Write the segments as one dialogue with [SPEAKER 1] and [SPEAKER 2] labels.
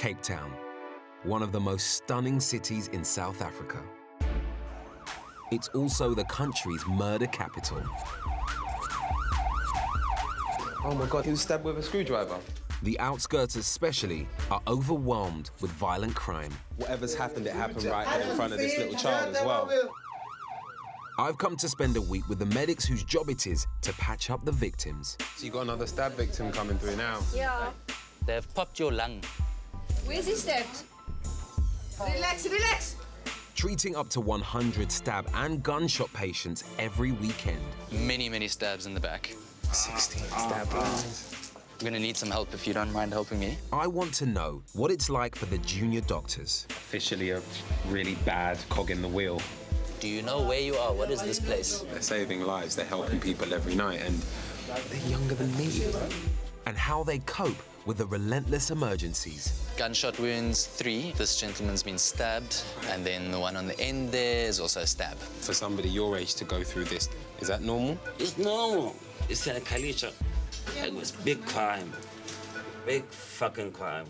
[SPEAKER 1] Cape Town, one of the most stunning cities in South Africa. It's also the country's murder capital.
[SPEAKER 2] Oh my God, he was stabbed with a screwdriver.
[SPEAKER 1] The outskirts especially are overwhelmed with violent crime.
[SPEAKER 2] Whatever's happened, it happened right there in front of this little child as well.
[SPEAKER 1] I've come to spend a week with the medics whose job it is to patch up the victims.
[SPEAKER 2] So you got another stab victim coming through now.
[SPEAKER 3] Yeah.
[SPEAKER 4] They've popped your lung.
[SPEAKER 3] Where's he stabbed? Relax, relax.
[SPEAKER 1] Treating up to 100 stab and gunshot patients every weekend.
[SPEAKER 4] Many stabs in the back.
[SPEAKER 2] 16 stab wounds.
[SPEAKER 4] I'm gonna need some help if you don't mind helping me.
[SPEAKER 1] I want to know what it's like for the junior doctors.
[SPEAKER 2] Officially a really bad cog in the wheel.
[SPEAKER 4] Do you know where you are? What is this place?
[SPEAKER 2] They're saving lives, they're helping people every night, and they're younger than me.
[SPEAKER 1] And how they cope with the relentless emergencies.
[SPEAKER 4] Gunshot wounds, 3. This gentleman's been stabbed, and then the one on the end there is also a stab.
[SPEAKER 2] For somebody your age to go through this, is that normal?
[SPEAKER 5] It's normal. It's like Khayelitsha. It was big crime. Big fucking crime.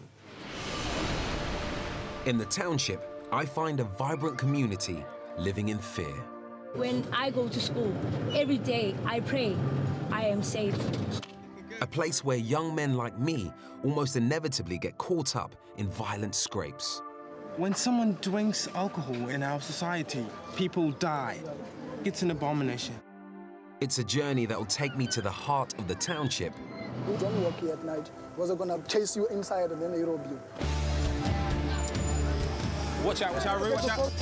[SPEAKER 1] In the township, I find a vibrant community living in fear.
[SPEAKER 6] When I go to school, every day I pray I am safe.
[SPEAKER 1] A place where young men like me almost inevitably get caught up in violent scrapes.
[SPEAKER 7] When someone drinks alcohol in our society, people die. It's an abomination.
[SPEAKER 1] It's a journey that will take me to the heart of the township.
[SPEAKER 8] You don't work here at night. Was gonna chase you inside and then they rob you.
[SPEAKER 2] Watch out, Roo, watch out.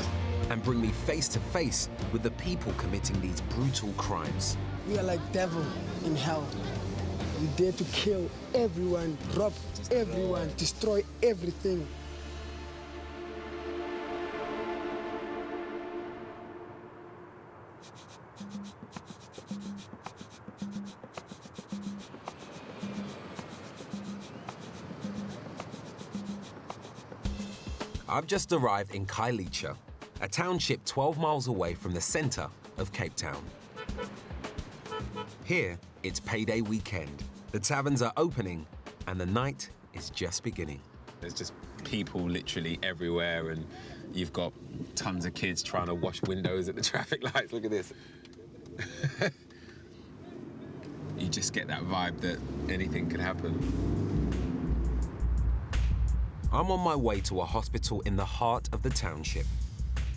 [SPEAKER 1] And bring me face to face with the people committing these brutal crimes.
[SPEAKER 8] We are like devil in hell. We dare to kill everyone, rob everyone, destroy everything.
[SPEAKER 1] I've just arrived in Khayelitsha, a township 12 miles away from the center of Cape Town. Here, it's payday weekend. The taverns are opening, and the night is just beginning.
[SPEAKER 2] There's just people literally everywhere, and you've got tons of kids trying to wash windows at the traffic lights. Look at this. You just get that vibe that anything could happen.
[SPEAKER 1] I'm on my way to a hospital in the heart of the township.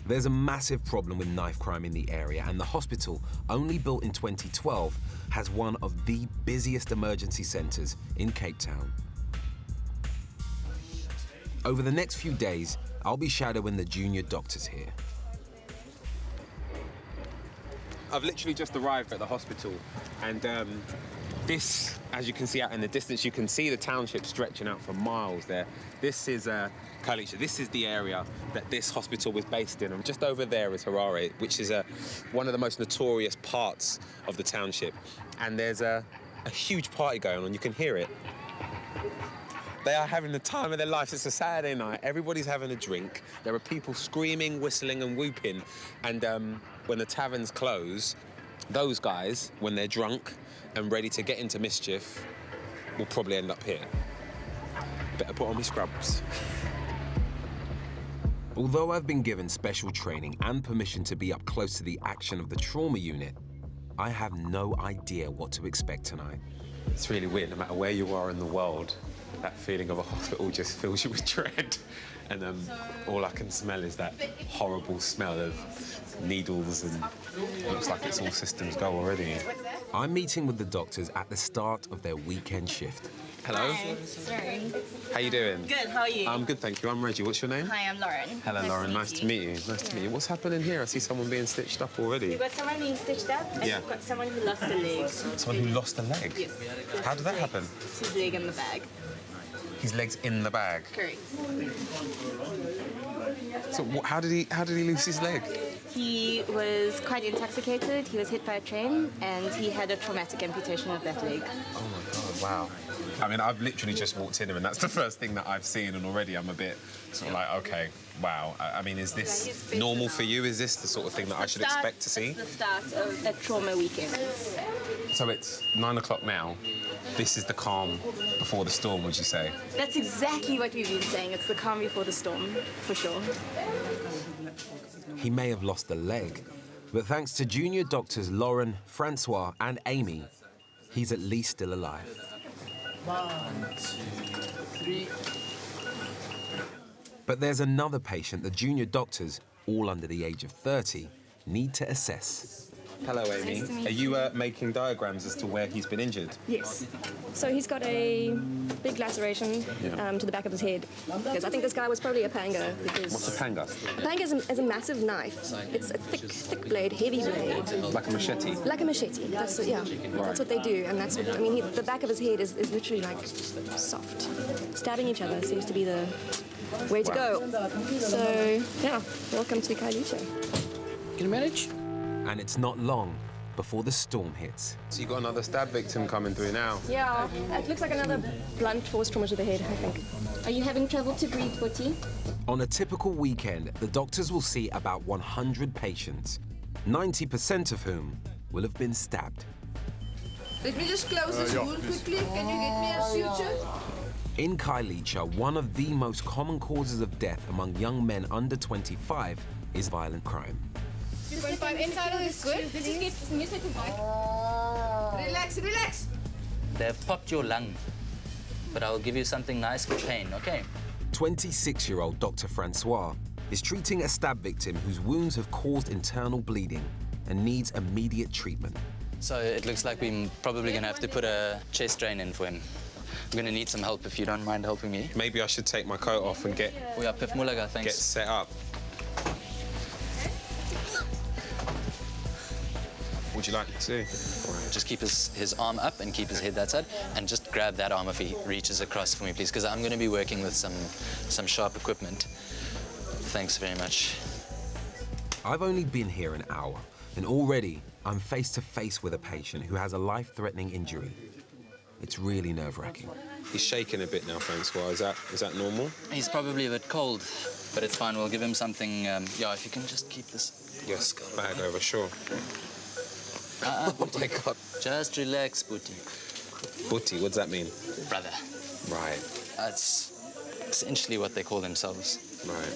[SPEAKER 1] There's a massive problem with knife crime in the area, and the hospital, only built in 2012, has one of the busiest emergency centres in Cape Town. Over the next few days, I'll be shadowing the junior doctors here.
[SPEAKER 2] I've literally just arrived at the hospital, and this, as you can see out in the distance, you can see the township stretching out for miles there. This is Khayelitsha. This is the area that this hospital was based in. And just over there is Harare, which is one of the most notorious parts of the township. And there's a huge party going on. You can hear it. They are having the time of their lives. It's a Saturday night. Everybody's having a drink. There are people screaming, whistling, and whooping. And when the taverns close, those guys, when they're drunk and ready to get into mischief, will probably end up here. Better put on my scrubs.
[SPEAKER 1] Although I've been given special training and permission to be up close to the action of the trauma unit, I have no idea what to expect tonight.
[SPEAKER 2] It's really weird, no matter where you are in the world, that feeling of a hospital just fills you with dread. And all I can smell is that horrible smell of needles, and it looks like it's all systems go already.
[SPEAKER 1] I'm meeting with the doctors at the start of their weekend shift.
[SPEAKER 2] Hello.
[SPEAKER 9] Hi. Sorry.
[SPEAKER 2] How you doing?
[SPEAKER 9] Good, how are you?
[SPEAKER 2] I'm good, thank you. I'm Reggie. What's your name?
[SPEAKER 9] Hi, I'm Lauren.
[SPEAKER 2] Hello, Lauren. Nice to meet you. Nice to meet you. What's happening here? I see someone being stitched up already.
[SPEAKER 9] You've got someone being stitched up, and
[SPEAKER 2] Yeah.
[SPEAKER 9] you've got someone who lost a leg.
[SPEAKER 2] Someone who lost a leg?
[SPEAKER 9] Yes.
[SPEAKER 2] How did that happen?
[SPEAKER 9] It's his leg in the bag.
[SPEAKER 2] His leg's in the bag.
[SPEAKER 9] Correct.
[SPEAKER 2] So how did he lose his leg?
[SPEAKER 9] He was quite intoxicated, he was hit by a train, and he had a traumatic amputation of that leg.
[SPEAKER 2] Oh my God, wow. I mean, I've literally just walked in and that's the first thing that I've seen, and already I'm a bit sort of like, okay, wow. I mean, is this normal for you? Is this the sort of thing that I should expect to see?
[SPEAKER 9] It's the start of a trauma weekend.
[SPEAKER 2] So it's 9 o'clock now. This is the calm before the storm, would you say?
[SPEAKER 9] That's exactly what we've been saying. It's the calm before the storm, for sure.
[SPEAKER 1] He may have lost a leg, but thanks to junior doctors Lauren, Francois, and Amy, he's at least still alive.
[SPEAKER 10] 1, 2, 3.
[SPEAKER 1] But there's another patient the junior doctors, all under the age of 30, need to assess.
[SPEAKER 2] Hello, Amy.
[SPEAKER 9] Nice to meet
[SPEAKER 2] Are you making diagrams as to where he's been injured?
[SPEAKER 11] Yes. So he's got a big laceration to the back of his head. Because I think this guy was probably a panga.
[SPEAKER 2] What's a panga?
[SPEAKER 11] A panga is a massive knife. It's a thick blade, heavy blade.
[SPEAKER 2] Like a machete?
[SPEAKER 11] Like a machete. That's what, that's what they do. And that's what, I mean, the back of his head is literally like soft. Stabbing each other seems to be the way to go. So, yeah, welcome to Khayelitsha.
[SPEAKER 10] Can you manage?
[SPEAKER 1] And it's not long before the storm hits.
[SPEAKER 2] So you got another stab victim coming through now?
[SPEAKER 11] Yeah, it looks like another blunt force trauma to the head, I think.
[SPEAKER 9] Are you having trouble to breathe, Butti?
[SPEAKER 1] On a typical weekend, the doctors will see about 100 patients, 90% of whom will have been stabbed.
[SPEAKER 3] Let me just close this wound quickly. Can you get me a suture?
[SPEAKER 1] In Khayelitsha, one of the most common causes of death among young men under 25 is violent crime.
[SPEAKER 3] 2.5 inside is good. Relax, relax.
[SPEAKER 4] They've popped your lung, but I'll give you something nice for pain, okay?
[SPEAKER 1] 26-year-old Dr. Francois is treating a stab victim whose wounds have caused internal bleeding and needs immediate treatment.
[SPEAKER 4] So it looks like we're probably going to have to put a chest drain in for him. I'm going to need some help if you don't mind helping me.
[SPEAKER 2] Maybe I should take my coat off and get
[SPEAKER 4] thanks.
[SPEAKER 2] set up. What would you like me to do?
[SPEAKER 4] Just keep his arm up and keep his head that side, and just grab that arm if he reaches across for me, please, because I'm going to be working with some sharp equipment. Thanks very much.
[SPEAKER 1] I've only been here an hour, and already I'm face to face with a patient who has a life-threatening injury. It's really nerve-wracking.
[SPEAKER 2] He's shaking a bit now, Francois. Is that normal?
[SPEAKER 4] He's probably a bit cold, but it's fine. We'll give him something. Yeah, if you can just keep this.
[SPEAKER 2] Yes, bag over, sure.
[SPEAKER 4] Oh my God. Just relax, Butti.
[SPEAKER 2] Butti, what does that mean?
[SPEAKER 4] Brother.
[SPEAKER 2] Right.
[SPEAKER 4] That's essentially what they call themselves.
[SPEAKER 2] Right.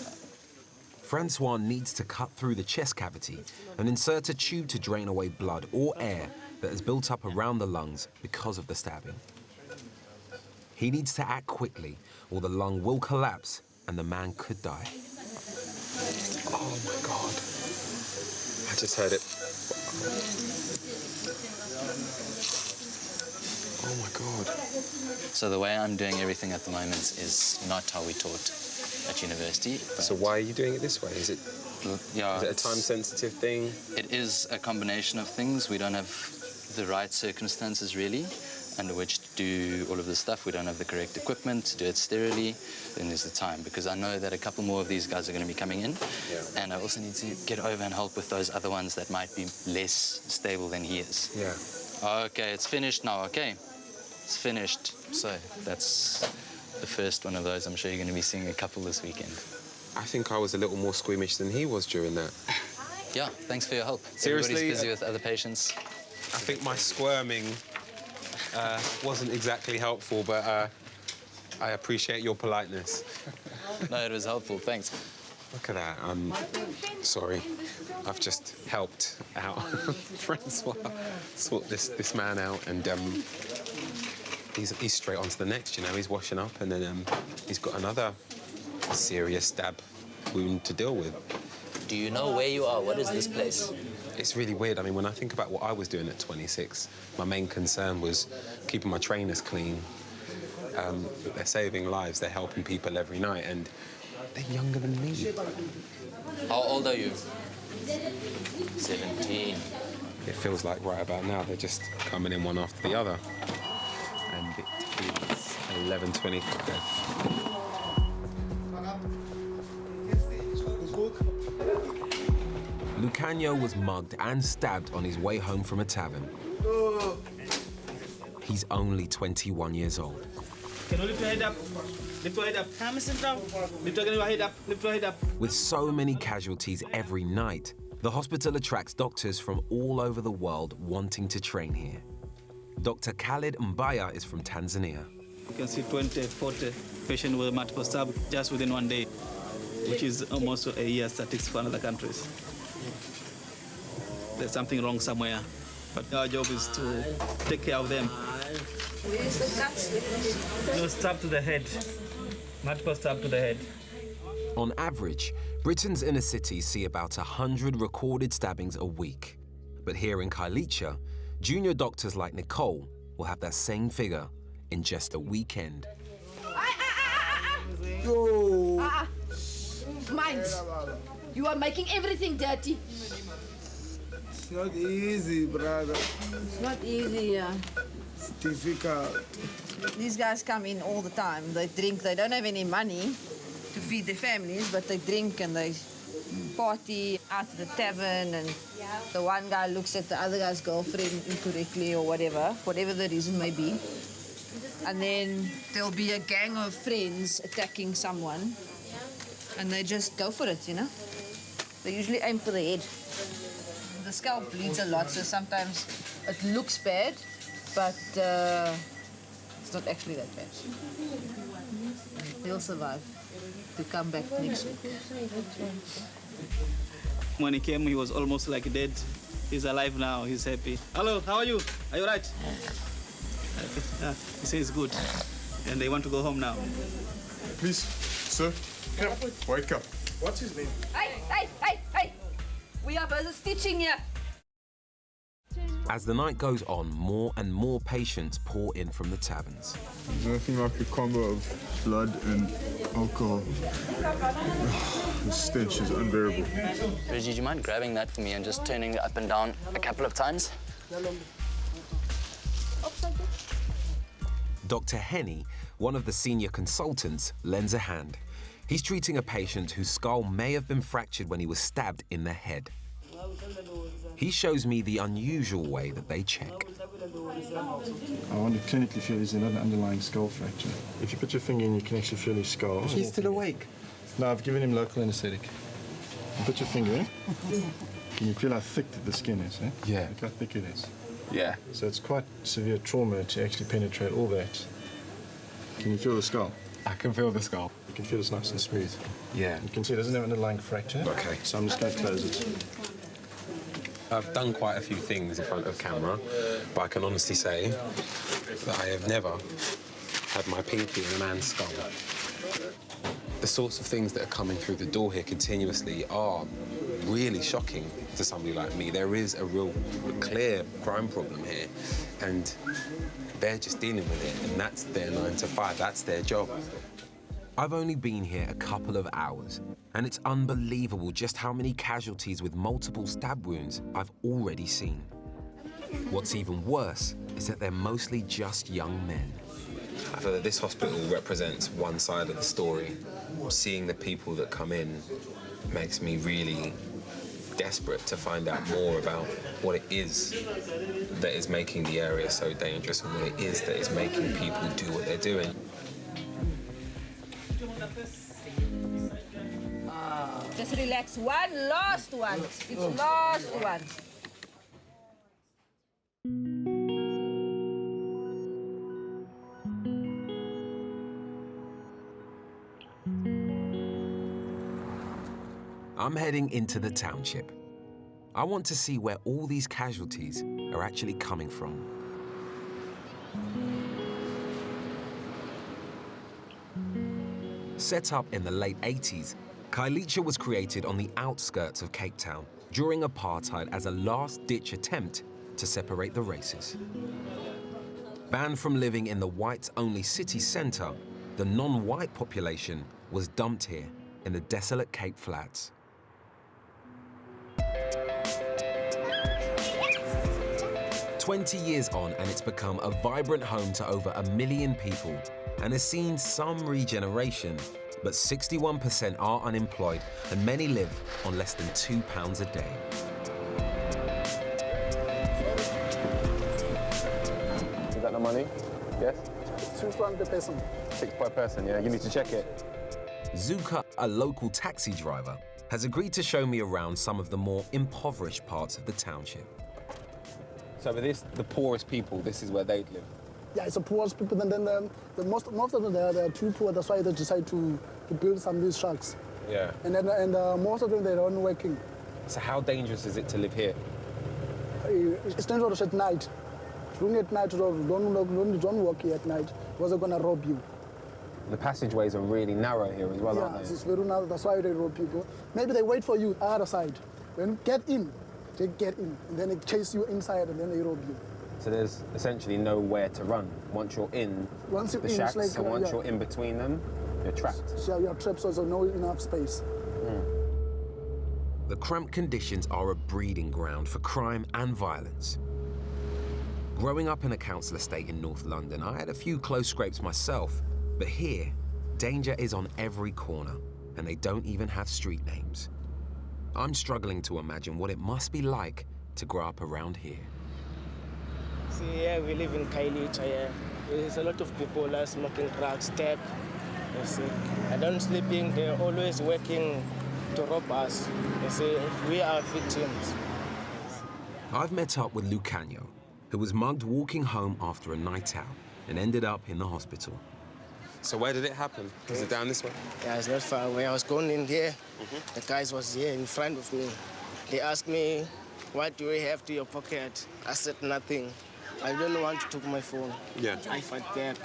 [SPEAKER 1] Francois needs to cut through the chest cavity and insert a tube to drain away blood or air that has built up around the lungs because of the stabbing. He needs to act quickly or the lung will collapse and the man could die.
[SPEAKER 2] Oh my God. I just heard it. Oh my God.
[SPEAKER 4] So the way I'm doing everything at the moment is not how we taught at university.
[SPEAKER 2] So why are you doing it this way? Is it
[SPEAKER 4] a
[SPEAKER 2] time-sensitive thing?
[SPEAKER 4] It is a combination of things. We don't have the right circumstances, really, under which to do all of this stuff. We don't have the correct equipment to do it sterilely. Then there's the time, because I know that a couple more of these guys are going to be coming in. Yeah. And I also need to get over and help with those other ones that might be less stable than he is.
[SPEAKER 2] Yeah.
[SPEAKER 4] Okay, it's finished now, okay? It's finished. So that's the first one of those. I'm sure you're going to be seeing a couple this weekend.
[SPEAKER 2] I think I was a little more squeamish than he was during that.
[SPEAKER 4] Yeah, thanks for your help.
[SPEAKER 2] Seriously?
[SPEAKER 4] Everybody's busy with other patients.
[SPEAKER 2] I think my squirming wasn't exactly helpful, but I appreciate your politeness.
[SPEAKER 4] No, it was helpful, thanks.
[SPEAKER 2] Look at that. I'm sorry. I've just helped out Francois sort this man out, and he's straight on to the next, you know. He's washing up, and then he's got another serious stab wound to deal with.
[SPEAKER 4] Do you know where you are? What is this place?
[SPEAKER 2] It's really weird. I mean, when I think about what I was doing at 26, my main concern was keeping my trainers clean. They're saving lives, they're helping people every night, and they're younger than me.
[SPEAKER 4] How old are you? 17.
[SPEAKER 2] It feels like right about now they're just coming in one after the other. And it is 11:25.
[SPEAKER 1] Lucanio was mugged and stabbed on his way home from a tavern. He's only 21 years old.
[SPEAKER 12] Can you lift your head up? Lift your head up. Come sit down. Lift your head up. Lift your head up.
[SPEAKER 1] With so many casualties every night, the hospital attracts doctors from all over the world wanting to train here. Dr. Khalid Mbaya is from Tanzania.
[SPEAKER 12] You can see 20, 40 patients with multiple stab just within 1 day, which is almost a year statistics for other countries. There's something wrong somewhere, but our job is to take care of them.
[SPEAKER 3] Where's the cuts?
[SPEAKER 12] No stab to the head, multiple stab to the head.
[SPEAKER 1] On average, Britain's inner cities see about 100 recorded stabbings a week. But here in Khayelitsha, junior doctors like Nicole will have that same figure in just a weekend.
[SPEAKER 3] Yo! Mind, you are making everything dirty.
[SPEAKER 8] It's not easy, brother.
[SPEAKER 3] It's not easy, yeah.
[SPEAKER 8] It's difficult.
[SPEAKER 3] These guys come in all the time. They drink. They don't have any money to feed their families, but they drink and they party out at the tavern, and the one guy looks at the other guy's girlfriend incorrectly or whatever the reason may be. And then there'll be a gang of friends attacking someone, and they just go for it, you know? They usually aim for the head. The scalp bleeds a lot, so sometimes it looks bad, but it's not actually that bad. He'll survive to come back next week.
[SPEAKER 12] When he came, he was almost like dead. He's alive now, he's happy. Hello, how are you? Are you right? He says good, and they want to go home now.
[SPEAKER 13] Please, sir, come, wake up.
[SPEAKER 8] What's his name?
[SPEAKER 3] Hey! We are both stitching here.
[SPEAKER 1] As the night goes on, more and more patients pour in from the taverns.
[SPEAKER 13] There's nothing like a combo of blood and alcohol. The stench is unbearable.
[SPEAKER 4] Reggie, do you mind grabbing that for me and just turning it up and down a couple of times?
[SPEAKER 1] Dr. Henny, one of the senior consultants, lends a hand. He's treating a patient whose skull may have been fractured when he was stabbed in the head. He shows me the unusual way that they check.
[SPEAKER 14] I want to clinically feel is there not an underlying skull fracture. If you put your finger in, you can actually feel his skull.
[SPEAKER 7] He's still awake.
[SPEAKER 14] No, I've given him local anesthetic. You put your finger in. Can you feel how thick the skin is? Eh?
[SPEAKER 2] Yeah.
[SPEAKER 14] Look how thick it is.
[SPEAKER 2] Yeah.
[SPEAKER 14] So it's quite severe trauma to actually penetrate all that. Can you feel the skull?
[SPEAKER 2] I can feel the skull.
[SPEAKER 14] You can feel it's nice and smooth.
[SPEAKER 2] Yeah.
[SPEAKER 14] You can see it doesn't have an underlying fracture.
[SPEAKER 2] Okay.
[SPEAKER 14] So I'm just going to close it.
[SPEAKER 2] I've done quite a few things in front of camera, but I can honestly say that I have never had my pinky in a man's skull. The sorts of things that are coming through the door here continuously are really shocking to somebody like me. There is a real clear crime problem here, and they're just dealing with it, and that's their 9 to 5, that's their job.
[SPEAKER 1] I've only been here a couple of hours, and it's unbelievable just how many casualties with multiple stab wounds I've already seen. What's even worse is that they're mostly just young men.
[SPEAKER 2] I feel that this hospital represents one side of the story. Seeing the people that come in makes me really desperate to find out more about what it is that is making the area so dangerous and what it is that is making people do what they're doing.
[SPEAKER 3] Just relax. One last one. It's last one.
[SPEAKER 1] I'm heading into the township. I want to see where all these casualties are actually coming from. Set up in the late 80s, Khayelitsha was created on the outskirts of Cape Town during apartheid as a last-ditch attempt to separate the races. Banned from living in the whites-only city centre, the non-white population was dumped here in the desolate Cape Flats. "20 years on, and it's become a vibrant home to over 1 million people and has seen some regeneration, but 61% are unemployed and many live on less than £2 a day.
[SPEAKER 2] Is that the money? Yes? 6 per person. 6 per person, yeah? You need to check it.
[SPEAKER 1] Zuka, a local taxi driver, has agreed to show me around some of the more impoverished parts of the township.
[SPEAKER 2] So with this, the poorest people, this is where they'd live.
[SPEAKER 15] Yeah, it's a poor people, and then most of them they're too poor. That's why they decide to build some of these shacks.
[SPEAKER 2] Yeah.
[SPEAKER 15] And then most of them they're not working.
[SPEAKER 2] So how dangerous is it to live here?
[SPEAKER 15] It's dangerous at night. During at night, don't walk here at night because they're gonna rob you.
[SPEAKER 2] The passageways are really narrow here as well, aren't
[SPEAKER 15] Yeah,
[SPEAKER 2] they?
[SPEAKER 15] it's very narrow. That's why they rob people. Maybe they wait for you other side. When get in, they get in, and then they chase you inside, and then they rob you.
[SPEAKER 2] So there's essentially nowhere to run. Once you're in the shacks,
[SPEAKER 15] like,
[SPEAKER 2] so once you're in between them, you're trapped.
[SPEAKER 15] So you're trapped, so there's no enough space.
[SPEAKER 1] The cramped conditions are a breeding ground for crime and violence. Growing up in a council estate in North London, I had a few close scrapes myself, but here, danger is on every corner, and they don't even have street names. I'm struggling to imagine what it must be like to grow up around here.
[SPEAKER 16] See, yeah, we live in Khayelitsha, yeah. There's a lot of people that are smoking drugs, tech, you see. And then sleeping, they're always working to rob us. You see, we are victims.
[SPEAKER 1] I've met up with Lucanio, who was mugged walking home after a night out and ended up in the hospital.
[SPEAKER 2] So where did it happen? Was it down this way?
[SPEAKER 16] Yeah, it's not far away. I was going in there. The guys was here in front of me. They asked me, what do you have to your pocket? I said nothing. I don't want to take my phone.
[SPEAKER 2] Yeah.
[SPEAKER 16] I fight back.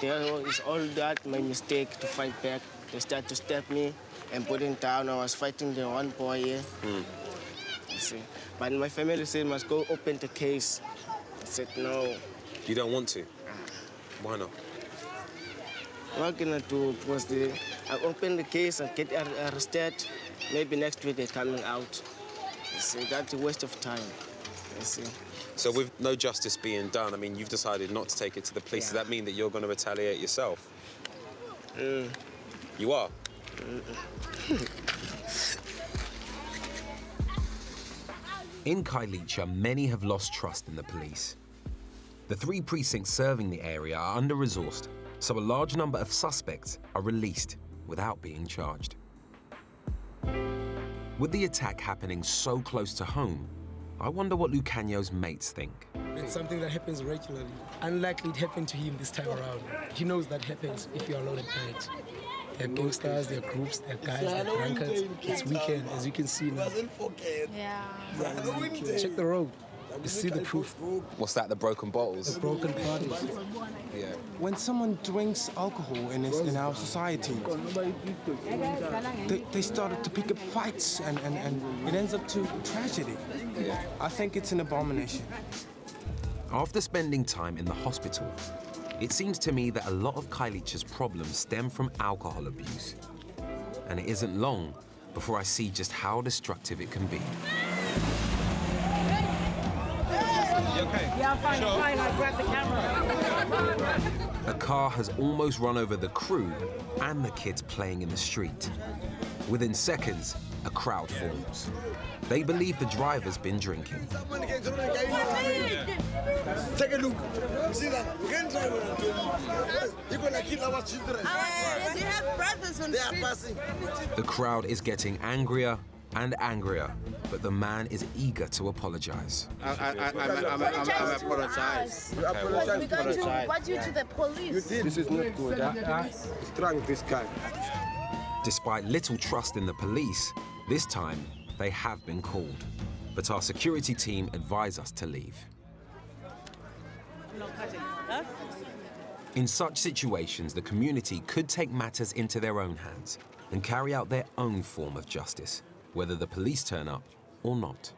[SPEAKER 16] It's all that my mistake to fight back. They start to step me and put it down. I was fighting the one boy here. You see. But my family said, must go open the case. I said, no.
[SPEAKER 2] You don't want to? Why not?
[SPEAKER 16] What can I do? Because I open the case and get arrested. Maybe next week they're coming out. You see, that's a waste of time. You see.
[SPEAKER 2] So with no justice being done, I mean, you've decided not to take it to the police. Does that mean that you're going to retaliate yourself? You are?
[SPEAKER 1] In Khayelitsha, many have lost trust in the police. The 3 precincts serving the area are under-resourced, so a large number of suspects are released without being charged. With the attack happening so close to home, I wonder what Lucanio's mates think.
[SPEAKER 8] It's something that happens regularly. Unlikely it happened to him this time around. He knows that happens if you're alone at night. There are gangsters, there are groups, there are guys, there are drunkards. It's weekend, as you can see now. Check the road. You see the proof.
[SPEAKER 2] What's that, the broken bottles?
[SPEAKER 8] The broken bottles.
[SPEAKER 2] Yeah.
[SPEAKER 7] When someone drinks alcohol in our society, they started to pick up fights and it ends up to tragedy.
[SPEAKER 2] Yeah.
[SPEAKER 7] I think it's an abomination.
[SPEAKER 1] After spending time in the hospital, it seems to me that a lot of Khayelitsha's problems stem from alcohol abuse. And it isn't long before I see just how destructive it can be.
[SPEAKER 2] You okay?
[SPEAKER 17] Yeah, I'm fine, fine. I grabbed the camera.
[SPEAKER 1] A car has almost run over the crew and the kids playing in the street. Within seconds, a crowd forms. They believe the driver's been drinking.
[SPEAKER 18] Take a look. See that? You can't drive on a You're gonna kill our children.
[SPEAKER 17] They have brothers on the street.
[SPEAKER 18] They are passing.
[SPEAKER 1] The crowd is getting angrier and angrier, but the man is eager to apologize.
[SPEAKER 18] I apologize.
[SPEAKER 17] You apologize. We're going to report you to the police.
[SPEAKER 18] This is not good. I strung this guy.
[SPEAKER 1] Despite little trust in the police, this time they have been called. But our security team advise us to leave. In such situations, the community could take matters into their own hands and carry out their own form of justice, whether the police turn up or not.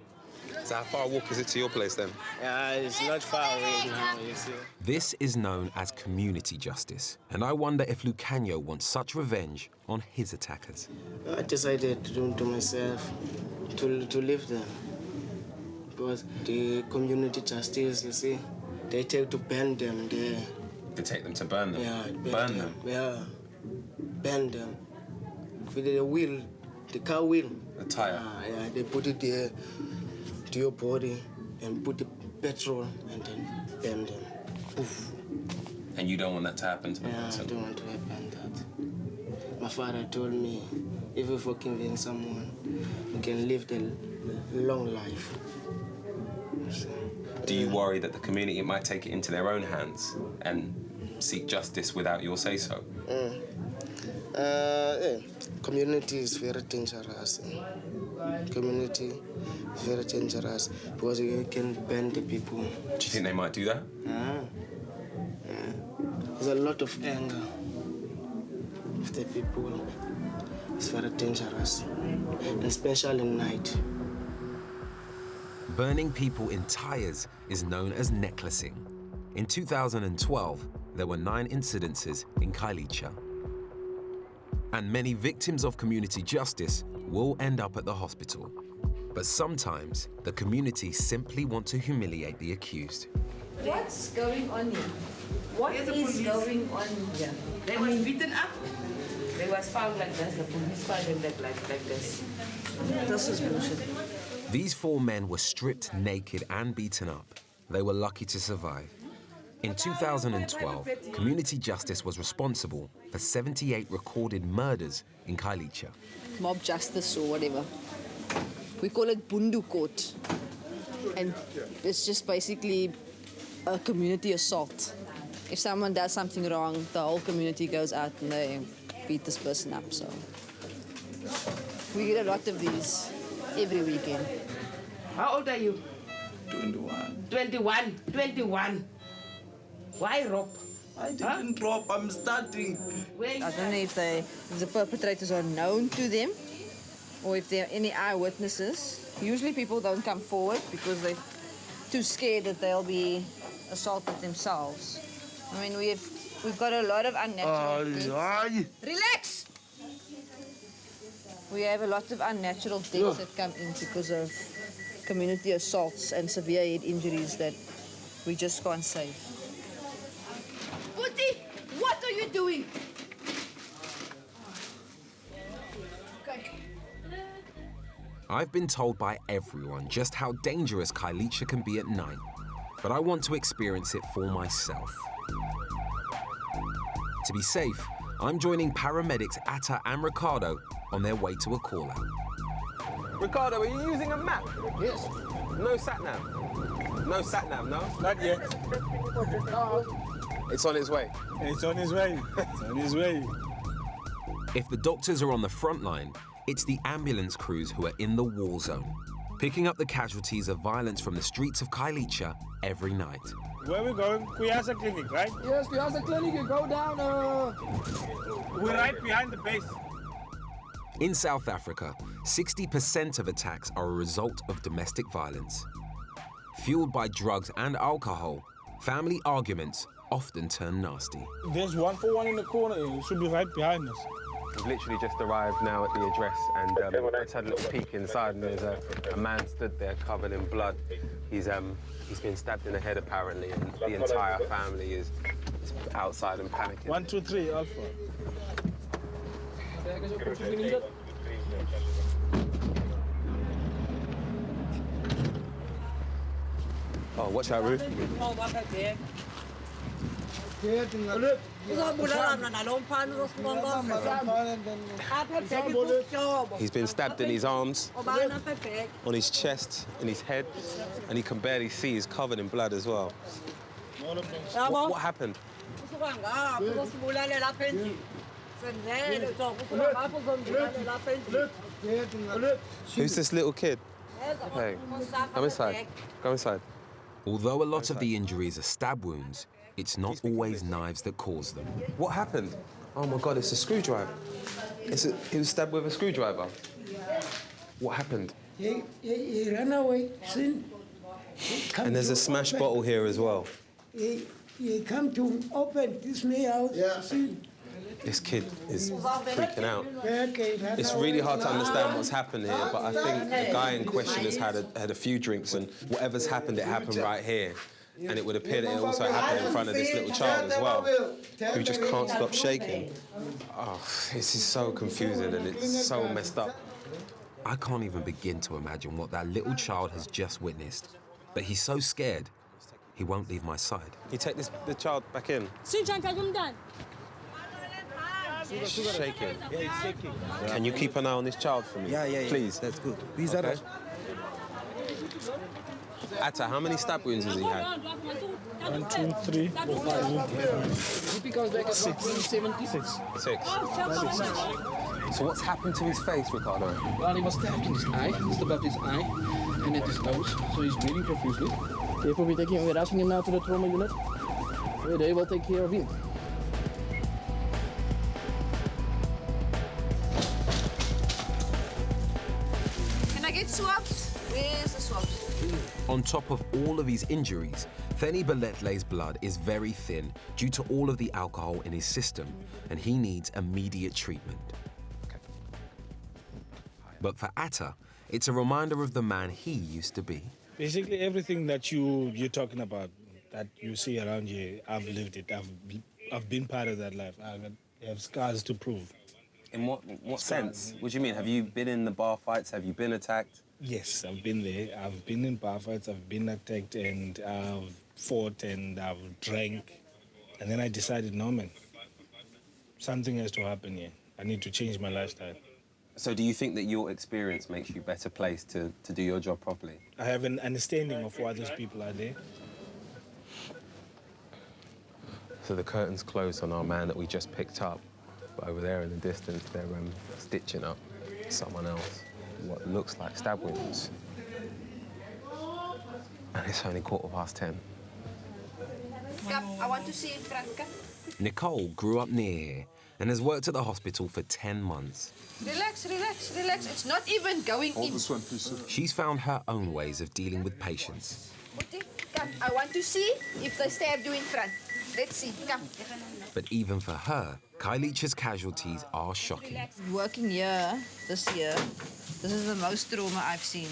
[SPEAKER 2] So how far a walk is it to your place then?
[SPEAKER 16] It's not far away now, you see.
[SPEAKER 1] This is known as community justice, and I wonder if Lucanio wants such revenge on his attackers.
[SPEAKER 16] I decided to do to myself to leave them. Because the community justice, you see, they take to burn them there.
[SPEAKER 2] They take them to burn them?
[SPEAKER 16] Yeah,
[SPEAKER 2] burn them?
[SPEAKER 16] Yeah, burn them. With the wheel, the car wheel.
[SPEAKER 2] The tire?
[SPEAKER 16] Yeah, they put it there to your body and put the petrol and then burn them. Oof.
[SPEAKER 2] And you don't want that to happen to the person?
[SPEAKER 16] I don't want to happen that. My father told me, if you forgiving someone, you can live the long life.
[SPEAKER 2] Do you worry that the community might take it into their own hands and seek justice without your say-so?
[SPEAKER 16] Community is very dangerous. Community is very dangerous because you can ban the people.
[SPEAKER 2] Do you think they might do that?
[SPEAKER 16] There's a lot of anger with the people. It's very dangerous, especially at night.
[SPEAKER 1] Burning people in tires is known as necklacing. In 2012, there were 9 incidences in Khayelitsha. And many victims of community justice will end up at the hospital. But sometimes, the community simply want to humiliate the accused.
[SPEAKER 3] What's going on here? What is going on here? They was beaten up. They was found like this. The police found them like this. This is bullshit.
[SPEAKER 1] These 4 men were stripped naked and beaten up. They were lucky to survive. In 2012, community justice was responsible for 78 recorded murders in Khayelitsha.
[SPEAKER 3] Mob justice or whatever. We call it bundu court. And it's just basically a community assault. If someone does something wrong, the whole community goes out and they beat this person up. So we get a lot of these every weekend.
[SPEAKER 17] How old are you?
[SPEAKER 10] 21.
[SPEAKER 17] 21. 21. Why rob?
[SPEAKER 10] I didn't rob, I'm starting.
[SPEAKER 3] I don't know if the perpetrators are known to them or if there are any eyewitnesses. Usually people don't come forward because they're too scared that they'll be assaulted themselves. I mean, we've got a lot of unnatural deaths. Relax! We have a lot of unnatural deaths that come in because of community assaults and severe head injuries that we just can't save.
[SPEAKER 17] Putti, what are you doing?
[SPEAKER 1] I've been told by everyone just how dangerous Khayelitsha can be at night, but I want to experience it for myself. To be safe, I'm joining paramedics Atta and Ricardo on their way to a call-out.
[SPEAKER 2] Ricardo, are you using a map?
[SPEAKER 8] Yes.
[SPEAKER 2] No sat-nav? No sat-nav, no?
[SPEAKER 8] Not yet.
[SPEAKER 2] It's on its way?
[SPEAKER 8] It's on its way. It's on its way.
[SPEAKER 1] If the doctors are on the front line, it's the ambulance crews who are in the war zone, picking up the casualties of violence from the streets of Khayelitsha every night.
[SPEAKER 8] Where are we going? Khayelitsha Clinic, right?
[SPEAKER 17] Yes, Khayelitsha Clinic. You go down.
[SPEAKER 8] We're right behind the base.
[SPEAKER 1] In South Africa, 60% of attacks are a result of domestic violence. Fueled by drugs and alcohol, family arguments often turn nasty.
[SPEAKER 8] There's 141 in the corner. It should be right behind us.
[SPEAKER 2] We've literally just arrived now at the address and let's had a little peek inside and there's a man stood there covered in blood. He's been stabbed in the head apparently and the entire family is outside and panicking.
[SPEAKER 8] 123 Alpha.
[SPEAKER 2] Oh, watch out, Ruth. He's been stabbed in his arms, on his chest, in his head, and he can barely see. He's covered in blood as well. What happened? Who's this little kid? Hey, come inside. Come inside.
[SPEAKER 1] Although a lot of the injuries are stab wounds, it's not always knives that cause them.
[SPEAKER 2] What happened? Oh my God, it's a screwdriver. He was stabbed with a screwdriver. What happened?
[SPEAKER 17] He ran away.
[SPEAKER 2] And there's a smashed bottle here as well.
[SPEAKER 17] He come to open this house. Yeah.
[SPEAKER 2] This kid is freaking out. It's really hard to understand what's happened here, but I think the guy in question has had a few drinks and whatever's happened, it happened right here. And it would appear that it also happened in front of this little child as well, who just can't stop shaking. Oh, this is so confusing and it's so messed up.
[SPEAKER 1] I can't even begin to imagine what that little child has just witnessed. But he's so scared, he won't leave my side.
[SPEAKER 2] You take the child back in. Shaking.
[SPEAKER 7] Yeah, it's shaking.
[SPEAKER 2] Can you keep an eye on this child for me?
[SPEAKER 7] Yeah.
[SPEAKER 2] Please.
[SPEAKER 7] That's good.
[SPEAKER 2] Okay. Atta, how many stab wounds has he had?
[SPEAKER 14] 1, 2, 3, 4, 5, 6, 76.
[SPEAKER 2] 6. So what's happened to his face, Ricardo?
[SPEAKER 19] Well, he was stabbed in his eye, just above his eye, and at his nose, so he's bleeding profusely. Therefore, we're rushing him now to the trauma unit, where they will take care of him.
[SPEAKER 3] Can I get swabs? Where's the swabs?
[SPEAKER 1] On top of all of his injuries, Theni Beletle's blood is very thin due to all of the alcohol in his system, and he needs immediate treatment. But for Atta, it's a reminder of the man he used to be.
[SPEAKER 14] Basically, everything that you're talking about, that you see around here, I've lived it. I've been part of that life. I have scars to prove.
[SPEAKER 2] In what sense? What do you mean? Have you been in the bar fights? Have you been attacked?
[SPEAKER 14] Yes, I've been there. I've been in bar fights. I've been attacked, and I've fought, and I've drank. And then I decided, no, man, something has to happen here. I need to change my lifestyle.
[SPEAKER 2] So do you think that your experience makes you better placed to do your job properly?
[SPEAKER 14] I have an understanding of why those people are there.
[SPEAKER 2] So the curtain's closed on our man that we just picked up. But over there in the distance, they're stitching up someone else. What looks like stab wounds. And it's only 10:15.
[SPEAKER 3] Cap, I want to see in front, Cap.
[SPEAKER 1] Nicole grew up near here and has worked at the hospital for 10 months.
[SPEAKER 3] Relax, relax, relax. It's not even going in.
[SPEAKER 13] This one, please, sir.
[SPEAKER 1] She's found her own ways of dealing with patients.
[SPEAKER 3] Come, I want to see if they stab you in front. Let's see, come.
[SPEAKER 1] But even for her, Khayelitsha's casualties are shocking.
[SPEAKER 3] Working here, this year, this is the most trauma I've seen.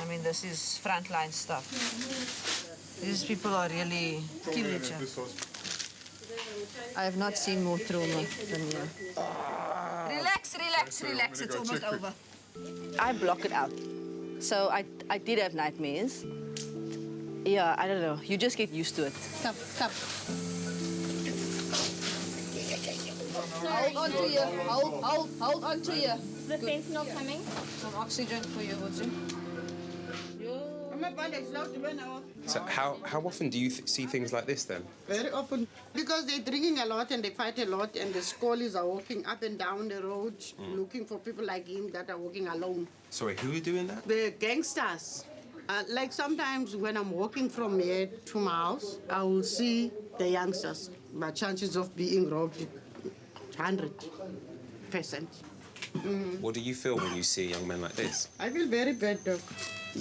[SPEAKER 3] I mean, this is frontline stuff. These people are really killing each other. I have not seen more trauma than here. Relax, relax, relax. It's almost over. I block it out. So I did have nightmares. Yeah, I don't know. You just get used to it. Come, come. Hold on to you. Hold on to you.
[SPEAKER 9] Is the fentanyl coming?
[SPEAKER 3] Some oxygen for you, would you?
[SPEAKER 2] So how often do you see things like this then?
[SPEAKER 20] Very often, because they're drinking a lot and they fight a lot, and the scholars are walking up and down the road looking for people like him that are walking alone.
[SPEAKER 2] Sorry, who are doing that?
[SPEAKER 20] The gangsters. Like sometimes when I'm walking from here to my house, I will see the youngsters. My chances of being robbed, 100%.
[SPEAKER 2] What do you feel when you see young men like this?
[SPEAKER 20] I feel very bad, Doc.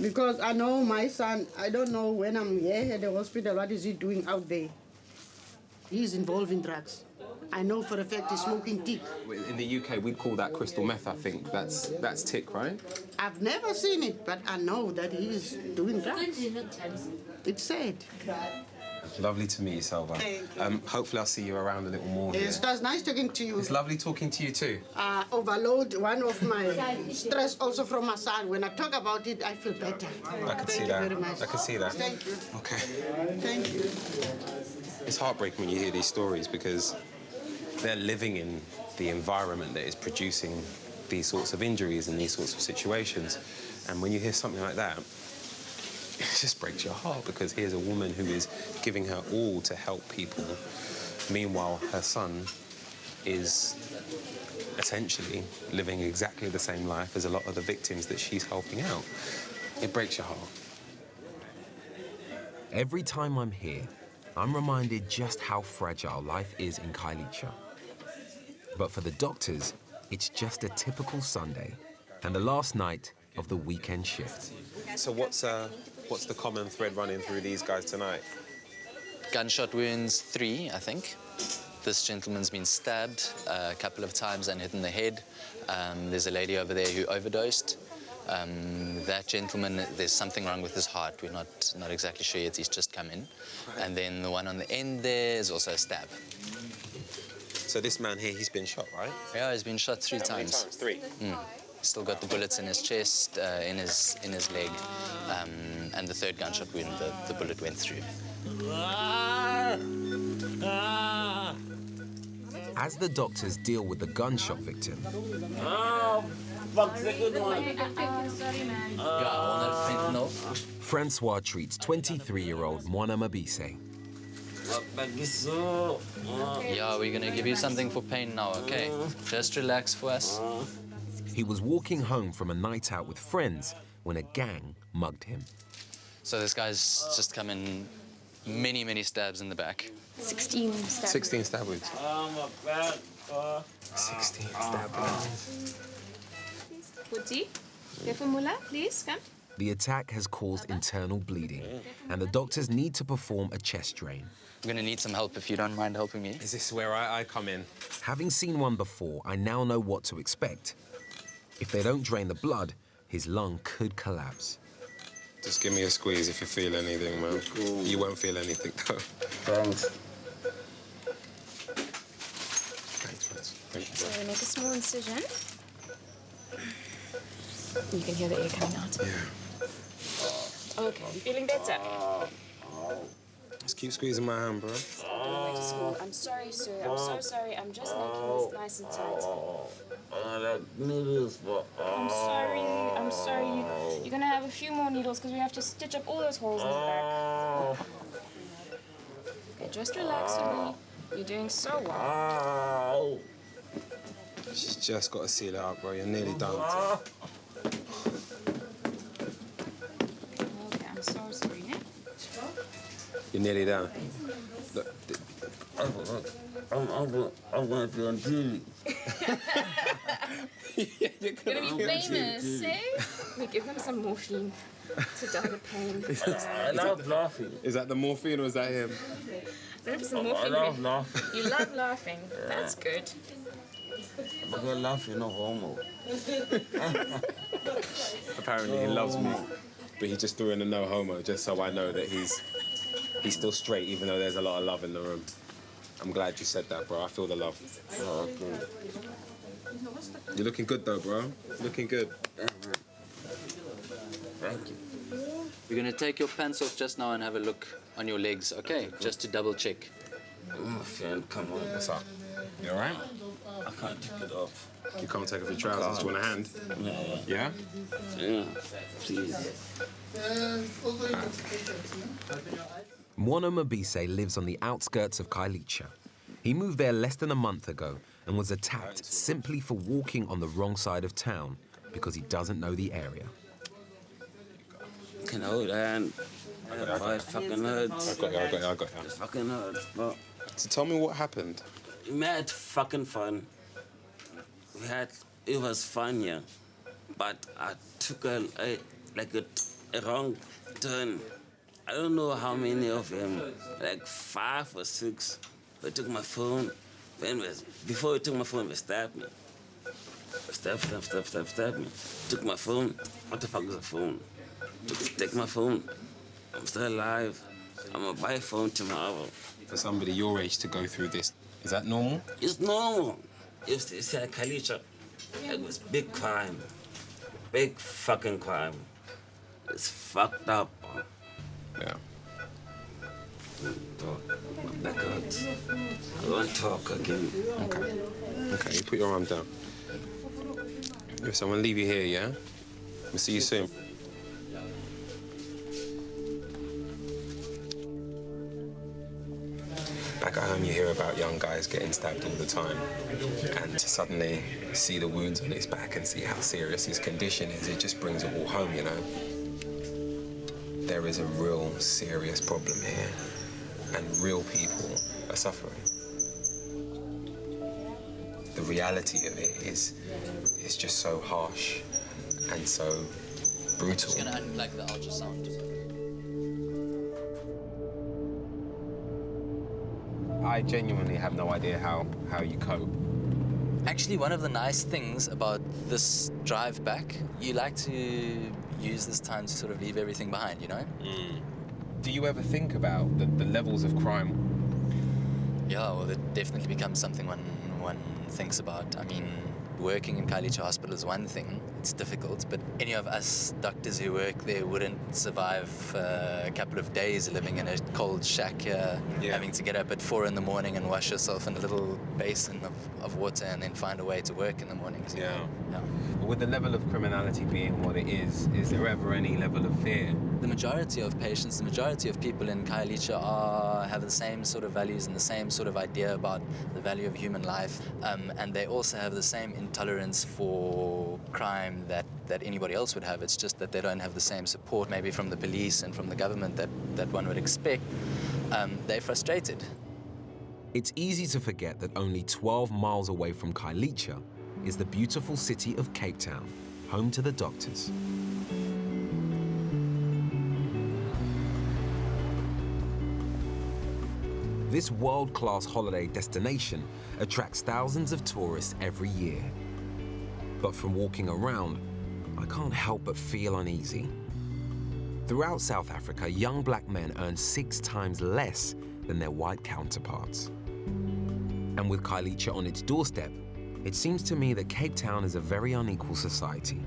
[SPEAKER 20] Because I know my son, I don't know when I'm here at the hospital, what is he doing out there? He's involved in drugs. I know for a fact he's smoking tick.
[SPEAKER 2] In the UK, we'd call that crystal meth, I think. That's tick, right?
[SPEAKER 20] I've never seen it, but I know that he's doing drugs. It's sad.
[SPEAKER 2] Lovely to meet you, Salva. Hopefully I'll see you around a little more here.
[SPEAKER 20] It was nice talking to you.
[SPEAKER 2] It's lovely talking to you too.
[SPEAKER 20] Overload one of my stress also from my son. When I talk about it, I feel better.
[SPEAKER 2] I can see that.
[SPEAKER 20] Thank you very much.
[SPEAKER 2] I can see that.
[SPEAKER 20] Thank you.
[SPEAKER 2] Okay.
[SPEAKER 20] Thank you.
[SPEAKER 2] It's heartbreaking when you hear these stories because they're living in the environment that is producing these sorts of injuries and these sorts of situations. And when you hear something like that, it just breaks your heart because here's a woman who is giving her all to help people. Meanwhile, her son is essentially living exactly the same life as a lot of the victims that she's helping out. It breaks your heart.
[SPEAKER 1] Every time I'm here, I'm reminded just how fragile life is in Khayelitsha. But for the doctors, it's just a typical Sunday and the last night of the weekend shift.
[SPEAKER 2] So what's the common thread running through these guys tonight?
[SPEAKER 4] Gunshot wounds, 3, I think. This gentleman's been stabbed a couple of times and hit in the head. There's a lady over there who overdosed. That gentleman, there's something wrong with his heart. We're not exactly sure yet. He's just come in. And then the one on the end there is also a stab.
[SPEAKER 2] So this man here, he's been shot, right?
[SPEAKER 4] Yeah, he's been shot 3 times.
[SPEAKER 2] How many times? 3?
[SPEAKER 4] Still got the bullets in his chest, in his leg, and the 3rd gunshot wound, the bullet went through.
[SPEAKER 1] As the doctors deal with the gunshot victim,
[SPEAKER 5] Oh, fuck's a good one.
[SPEAKER 1] Francois treats 23-year-old Moana Mabis.
[SPEAKER 4] Yeah, we're gonna give you something for pain now, okay? Just relax for us.
[SPEAKER 1] He was walking home from a night out with friends when a gang mugged him.
[SPEAKER 4] So this guy's just come in many stabs in the back.
[SPEAKER 11] 16 stab.
[SPEAKER 2] 16 stab wounds.
[SPEAKER 5] Oh, my back.
[SPEAKER 2] 16 stab wounds.
[SPEAKER 9] Woody, careful, Mula, please, come.
[SPEAKER 1] The attack has caused internal bleeding, and the doctors need to perform a chest drain.
[SPEAKER 4] I'm gonna need some help if you don't mind helping me.
[SPEAKER 2] Is this where I come in?
[SPEAKER 1] Having seen one before, I now know what to expect. If they don't drain the blood, his lung could collapse.
[SPEAKER 2] Just give me a squeeze if you feel anything, man. Cool. You won't feel anything, though.
[SPEAKER 5] Thanks.
[SPEAKER 2] Thanks, man. Thank you,
[SPEAKER 11] So
[SPEAKER 2] bro.
[SPEAKER 11] we make a small incision. You can hear the air coming out.
[SPEAKER 2] Yeah.
[SPEAKER 11] Okay, you feeling better?
[SPEAKER 2] Just keep squeezing my hand, bro.
[SPEAKER 11] I'm sorry, sir. I'm so sorry. I'm just making this nice and tight. I'm sorry. I'm sorry. You're gonna have a few more needles because we have to stitch up all those holes in the back. Okay, just relax, Lee. You're doing so well.
[SPEAKER 2] She's just got to seal it up, bro. You're nearly done.
[SPEAKER 11] Okay, I'm so sorry. Yeah?
[SPEAKER 2] You're nearly done. Look,
[SPEAKER 5] I'm going to be on TV.
[SPEAKER 11] You're gonna be famous, eh? We give him some morphine to dull the pain.
[SPEAKER 5] I love laughing.
[SPEAKER 2] Is that the morphine or is that him?
[SPEAKER 11] I don't know if it's some morphine.
[SPEAKER 5] I love laughing.
[SPEAKER 11] You love laughing. That's good.
[SPEAKER 5] But I laugh, you're no homo.
[SPEAKER 2] Apparently he loves me, but he just threw in a no homo just so I know that he's still straight, even though there's a lot of love in the room. I'm glad you said that, bro. I feel the love.
[SPEAKER 5] Oh, okay.
[SPEAKER 2] You're looking good, though, bro. Looking good.
[SPEAKER 5] Thank you.
[SPEAKER 4] We're gonna take your pants off just now and have a look on your legs, okay? Just to double check.
[SPEAKER 5] My friend, come on.
[SPEAKER 2] What's up? You all right?
[SPEAKER 5] I can't take it off.
[SPEAKER 2] You can't take off your trousers. Do you want a hand?
[SPEAKER 5] Yeah.
[SPEAKER 2] Yeah?
[SPEAKER 5] Yeah, please.
[SPEAKER 1] Moana Mabis lives on the outskirts of Khayelitsha. He moved there less than a month ago and was attacked simply for walking on the wrong side of town because he doesn't know the area.
[SPEAKER 5] Can I hold a hand? Oh, it fucking hurts.
[SPEAKER 2] I got you.
[SPEAKER 5] It fucking hurts, bro.
[SPEAKER 2] So tell me what happened.
[SPEAKER 5] We had fucking fun. It was fun, yeah. But I took a wrong turn. I don't know how many of them, like 5 or 6. They took my phone. Before they took my phone, they stabbed me. Stabbed me. Took my phone. What the fuck is a phone? Take my phone. I'm still alive. I'm gonna buy a phone tomorrow.
[SPEAKER 2] For somebody your age to go through this, is that normal?
[SPEAKER 5] It's normal. It's like Khayelitsha. It was big crime. Big fucking crime. It's fucked up.
[SPEAKER 2] Yeah.
[SPEAKER 5] That hurts. I won't talk again.
[SPEAKER 2] Okay, you put your arm down. Yes, I'm gonna leave you here, yeah? We'll see you soon. Back at home, you hear about young guys getting stabbed all the time. And to suddenly see the wounds on his back and see how serious his condition is, it just brings it all home, you know? There is a real serious problem here, and real people are suffering. The reality of it is just so harsh and so brutal.
[SPEAKER 4] I'm gonna unplug the ultrasound.
[SPEAKER 2] I genuinely have no idea how you cope.
[SPEAKER 4] Actually, one of the nice things about this drive back, you like to use this time to sort of leave everything behind, you know?
[SPEAKER 2] Do you ever think about the levels of crime?
[SPEAKER 4] Yeah, well, it definitely becomes something one thinks about. I mean, working in Khayelitsha Hospital is one thing, it's difficult, but any of us doctors who work there wouldn't survive a couple of days living in a cold shack here, having to get up at 4 in the morning and wash yourself in a little basin of water and then find a way to work in the mornings.
[SPEAKER 2] Yeah. With the level of criminality being what it is there ever any level of fear?
[SPEAKER 4] The majority of patients, the majority of people in Khayelitsha have the same sort of values and the same sort of idea about the value of human life, and they also have the same intolerance for crime that anybody else would have. It's just that they don't have the same support maybe from the police and from the government that one would expect. They're frustrated.
[SPEAKER 1] It's easy to forget that only 12 miles away from Khayelitsha is the beautiful city of Cape Town, home to the doctors. This world-class holiday destination attracts thousands of tourists every year. But from walking around, I can't help but feel uneasy. Throughout South Africa, young black men earn 6 times less than their white counterparts. And with Khayelitsha on its doorstep, it seems to me that Cape Town is a very unequal society.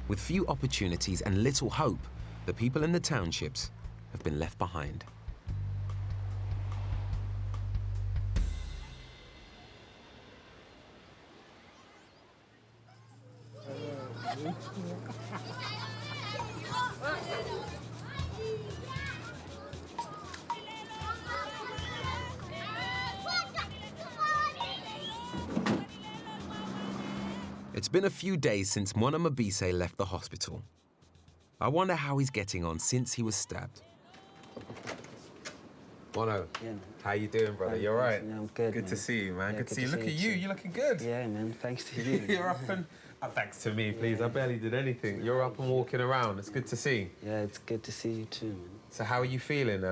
[SPEAKER 1] With few opportunities and little hope, the people in the townships have been left behind. It's been a few days since Moana Mabis left the hospital. I wonder how he's getting on since he was stabbed.
[SPEAKER 2] Mono, how you doing, brother? You all right?
[SPEAKER 21] Yeah, I'm good.
[SPEAKER 2] Good
[SPEAKER 21] man.
[SPEAKER 2] to see you, man.
[SPEAKER 21] Yeah,
[SPEAKER 2] good to see you. Look at you. You're looking good.
[SPEAKER 21] Yeah, man. Thanks to you.
[SPEAKER 2] You're up and... thanks to me, please. I barely did anything. You're up and walking around. It's good to see.
[SPEAKER 21] Yeah, it's good to see you too, man.
[SPEAKER 2] So how are you feeling?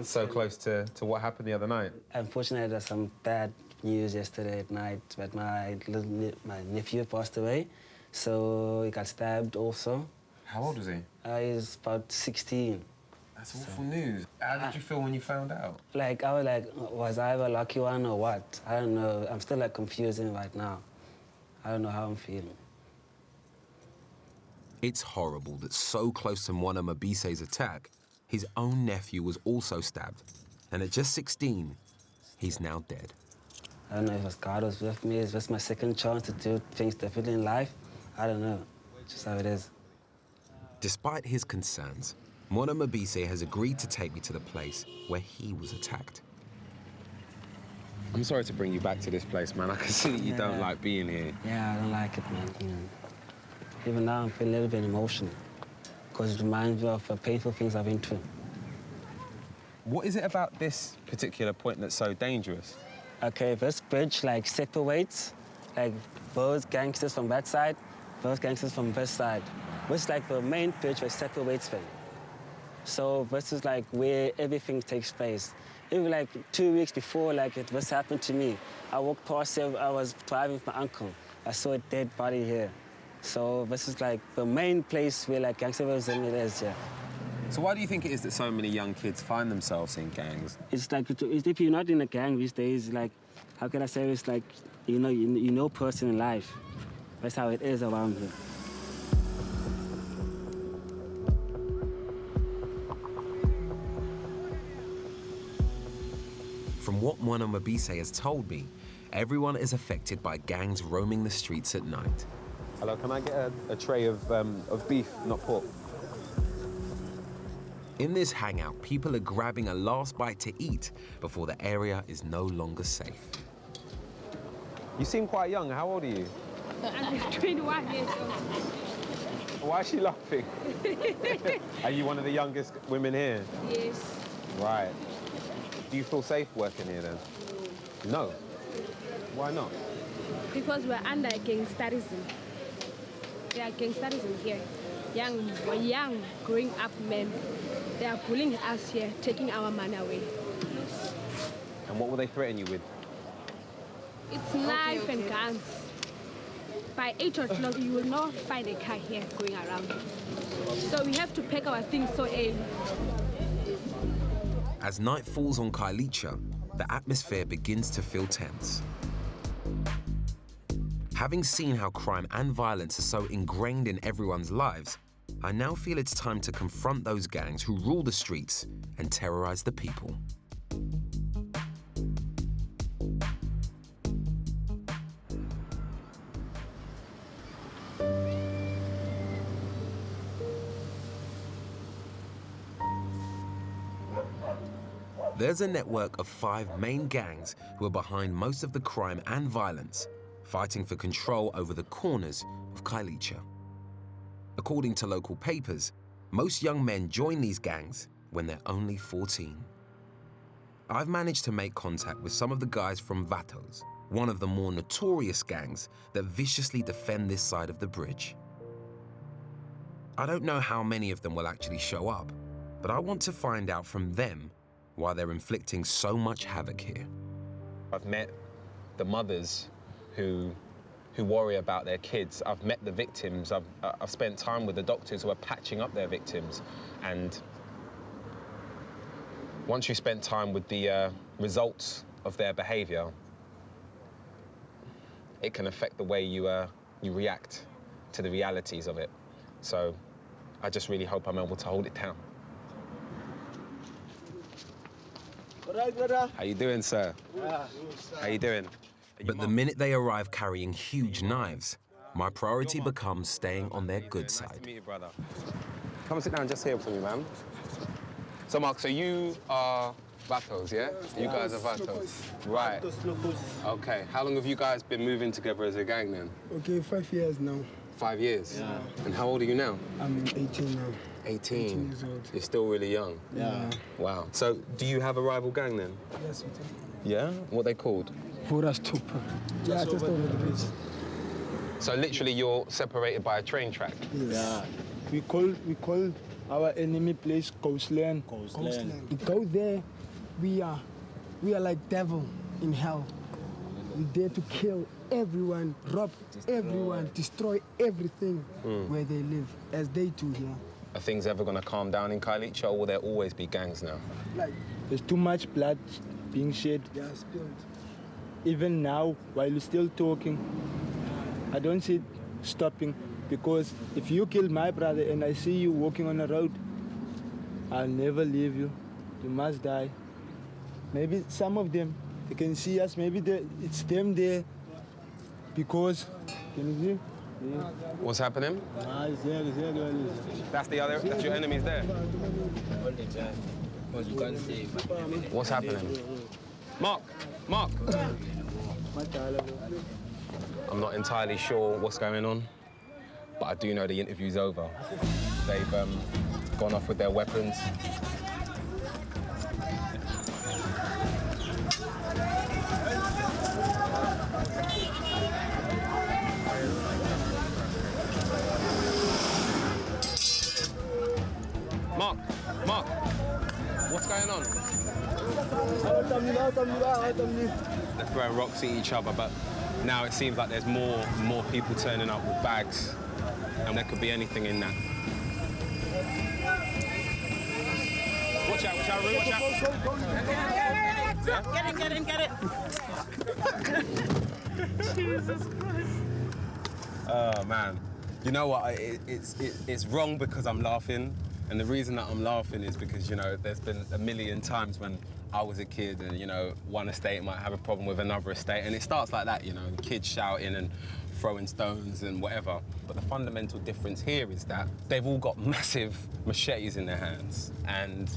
[SPEAKER 2] So close to what happened the other night.
[SPEAKER 21] Unfortunately, there's some bad news yesterday at night, but my nephew passed away, so he got stabbed also.
[SPEAKER 2] How old was he?
[SPEAKER 21] He's about 16.
[SPEAKER 2] That's awful news. How did you feel when you found out?
[SPEAKER 21] Like, I was like, was I the lucky one or what? I don't know. I'm still like confusing right now. I don't know how I'm feeling.
[SPEAKER 1] It's horrible that so close to Moana Mabis's attack, his own nephew was also stabbed. And at just 16, he's now dead.
[SPEAKER 21] I don't know if God was with me. It's just my second chance to do things differently in life. I don't know. It's just how it is.
[SPEAKER 1] Despite his concerns, Moana Mabis has agreed to take me to the place where he was attacked.
[SPEAKER 2] I'm sorry to bring you back to this place, man. I can see that you don't like being here.
[SPEAKER 21] Yeah, I don't like it, man. You know. Even now, I'm feeling a little bit emotional because it reminds me of painful things I've been through.
[SPEAKER 2] What is it about this particular point that's so dangerous?
[SPEAKER 21] Okay, this bridge like separates like both gangsters from that side, both gangsters from this side. This is like the main bridge where separates them. So this is like where everything takes place. Even like 2 weeks before this happened to me, I walked past here, I was driving with my uncle. I saw a dead body here. So this is like the main place where like gangsterism is, yeah.
[SPEAKER 2] So why do you think it is that so many young kids find themselves in gangs?
[SPEAKER 21] It's like, if you're not in a gang these days, like, how can I say, it's like, you know person in life. That's how it is around here.
[SPEAKER 1] From what Moana Mabis has told me, everyone is affected by gangs roaming the streets at night.
[SPEAKER 2] Hello, can I get a tray of beef, not pork?
[SPEAKER 1] In this hangout, people are grabbing a last bite to eat before the area is no longer safe.
[SPEAKER 2] You seem quite young. How old are you?
[SPEAKER 6] I'm 21 years old.
[SPEAKER 2] Why is she laughing? Are you one of the youngest women here?
[SPEAKER 6] Yes.
[SPEAKER 2] Right. Do you feel safe working here then? No. Why not?
[SPEAKER 6] Because we're under gangsterism. Yeah, gangsterism here. We're young, growing up men. They are bullying us here, taking our money away.
[SPEAKER 2] And what will they threaten you with?
[SPEAKER 6] It's knife and guns. By 8 o'clock, you will not find a car here going around. So we have to pack our things so early.
[SPEAKER 1] As night falls on Khayelitsha, the atmosphere begins to feel tense. Having seen how crime and violence are so ingrained in everyone's lives, I now feel it's time to confront those gangs who rule the streets and terrorize the people. There's a network of 5 main gangs who are behind most of the crime and violence, fighting for control over the corners of Khayelitsha. According to local papers, most young men join these gangs when they're only 14. I've managed to make contact with some of the guys from Vatos, one of the more notorious gangs that viciously defend this side of the bridge. I don't know how many of them will actually show up, but I want to find out from them why they're inflicting so much havoc here.
[SPEAKER 2] I've met the mothers who worry about their kids. I've met the victims. I've spent time with the doctors who are patching up their victims. And once you spend time with the results of their behavior, it can affect the way you react to the realities of it. So I just really hope I'm able to hold it down.
[SPEAKER 18] All right, brother.
[SPEAKER 2] How you doing, sir? How you doing?
[SPEAKER 1] But the minute they arrive carrying huge knives, my priority becomes staying on their good side.
[SPEAKER 2] Nice to meet you, brother. Come and sit down just here for me, man. So, Mark, so you are Vatos, yeah? You guys are Vatos. Right. Okay. How long have you guys been moving together as a gang then?
[SPEAKER 15] Okay, 5 years now.
[SPEAKER 2] 5 years? Yeah. And how old are you now?
[SPEAKER 15] I'm 18 now.
[SPEAKER 2] 18?
[SPEAKER 15] 18 years old.
[SPEAKER 2] You're still really young?
[SPEAKER 15] Yeah.
[SPEAKER 2] Wow. So, do you have a rival gang then?
[SPEAKER 15] Yes, we do.
[SPEAKER 2] Yeah? What they called?
[SPEAKER 15] Vatos. Yeah, just over the bridge.
[SPEAKER 2] So literally you're separated by a train track?
[SPEAKER 15] Yes.
[SPEAKER 12] Yeah. We call our enemy place Coastland.
[SPEAKER 15] We go there, we are like devil in hell. We dare to kill everyone, rob everyone, destroy everything where they live, as they do here.
[SPEAKER 2] Are things ever going to calm down in Khayelitsha, or will there always be gangs now?
[SPEAKER 12] There's too much blood being shed.
[SPEAKER 15] Yeah, spilled.
[SPEAKER 12] Even now, while you're still talking, I don't see it stopping, because if you kill my brother and I see you walking on the road, I'll never leave you. You must die. Maybe some of them, they can see us, maybe it's them there, because, can you see? Yeah.
[SPEAKER 2] What's happening?
[SPEAKER 12] It's there.
[SPEAKER 2] That's your enemies there? What's happening? Mark! I'm not entirely sure what's going on, but I do know the interview's over. They've gone off with their weapons. Mark, what's going on? They're throwing rocks at each other, but now it seems like there's more people turning up with bags, and there could be anything in that. Watch out, Roo, watch out.
[SPEAKER 22] Get it. Jesus Christ.
[SPEAKER 2] Oh, man. You know what? It's wrong because I'm laughing. And the reason that I'm laughing is because, you know, there's been a million times when I was a kid and, you know, one estate might have a problem with another estate. And it starts like that, you know, kids shouting and throwing stones and whatever. But the fundamental difference here is that they've all got massive machetes in their hands. And